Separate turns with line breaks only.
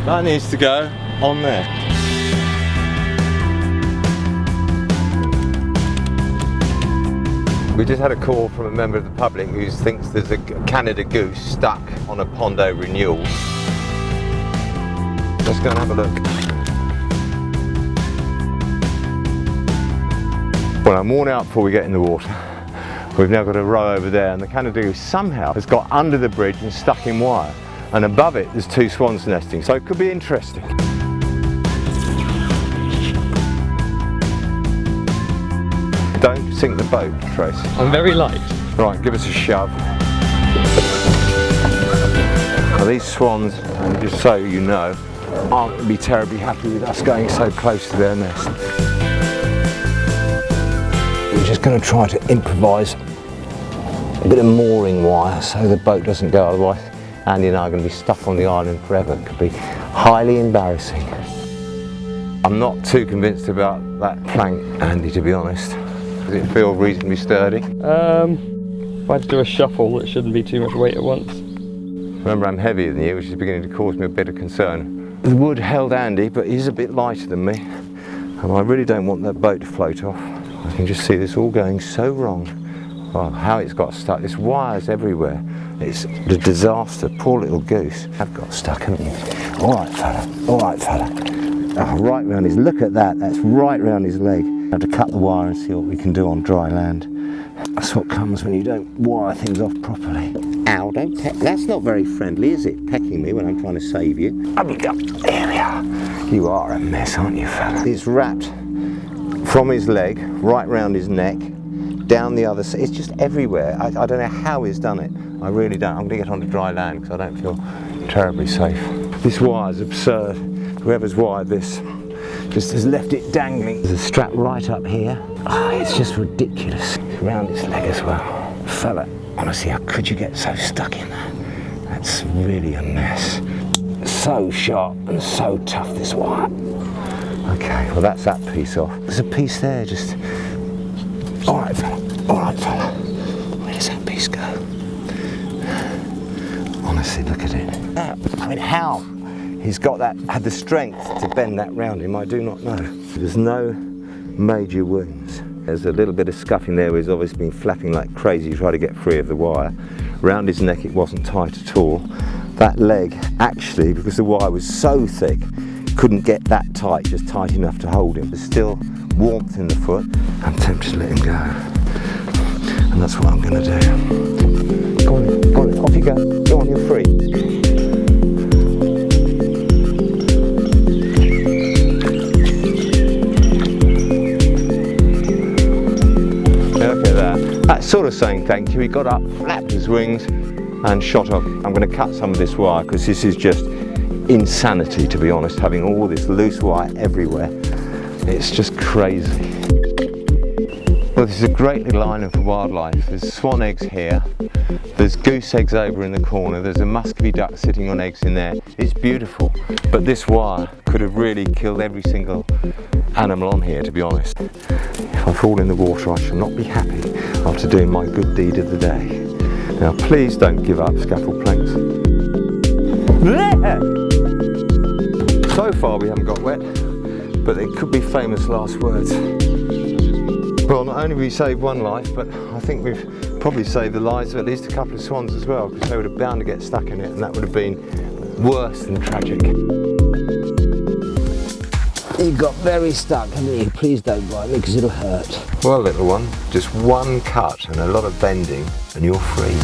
That needs to go on there. We just had a call from a member of the public who thinks there's a Canada goose stuck on a pond over in Newell. Let's go and have a look. Well, I'm worn out before we get in the water. We've now got a row over there, and the Canada goose somehow has got under the bridge and stuck in wire. And above it there's 2 swans nesting, so it could be interesting. Don't sink the boat, Trace.
I'm very light.
Right, give us a shove. Now these swans, and just so you know, aren't going to be terribly happy with us going so close to their nest. We're just going to try to improvise a bit of mooring wire so the boat doesn't go, otherwise Andy and I are going to be stuck on the island forever. It could be highly embarrassing. I'm not too convinced about that plank, Andy, to be honest. Does it feel reasonably sturdy?
If I had to do a shuffle, it shouldn't be too much weight at once.
Remember, I'm heavier than you, which is beginning to cause me a bit of concern. The wood held Andy, but he's a bit lighter than me, and I really don't want that boat to float off. I can just see this all going so wrong. Oh, how it's got stuck. There's wires everywhere. It's a disaster. Poor little goose. I've got stuck, haven't you? All right, fella. All right, fella. Oh, right round his. Look at that. That's right round his leg. I have to cut the wire and see what we can do on dry land. That's what comes when you don't wire things off properly. Ow, don't peck. That's not very friendly, is it? Pecking me when I'm trying to save you. Up you go. There we are. You are a mess, aren't you, fella? It's wrapped from his leg, right round his neck, down the other side. It's just everywhere. I don't know how he's done it. I really don't. I'm going to get onto dry land because I don't feel terribly safe. This wire is absurd. Whoever's wired this just has left it dangling. There's a strap right up here. Oh, it's just ridiculous. It's around its leg as well. Fella, honestly, how could you get so stuck in that? That's really a mess. So sharp and so tough, this wire. Okay, well that's that piece off. There's a piece there, just... All right, fella. All right, fella. Where does that piece go? Honestly, look at it. I mean, how he's got that, had the strength to bend that round him, I do not know. There's no major wounds. There's a little bit of scuffing there where he's obviously been flapping like crazy to try to get free of the wire. Round his neck it wasn't tight at all. That leg, actually, because the wire was so thick, couldn't get that tight, just tight enough to hold him. There's still warmth in the foot. I'm tempted to let him go. And that's what I'm going to do. Go on, off you go. Go on, you're free. Look at that. That's sort of saying thank you. He got up, flapped his wings and shot off. I'm going to cut some of this wire because this is just insanity, to be honest, having all this loose wire everywhere. It's just crazy. Well, this is a great little island for wildlife. There's swan eggs here, there's goose eggs over in the corner, there's a muscovy duck sitting on eggs in there. It's beautiful, but this wire could have really killed every single animal on here, to be honest. If I fall in the water, I shall not be happy after doing my good deed of the day. Now, please don't give up, scaffold planks. So far we haven't got wet, but it could be famous last words. Well, not only have we saved one life, but I think we've probably saved the lives of at least a couple of swans as well, because they would have bound to get stuck in it, and that would have been worse than tragic. You got very stuck, haven't you? Please don't bite me, because it'll hurt. Well, little one, just one cut and a lot of bending, and you're free.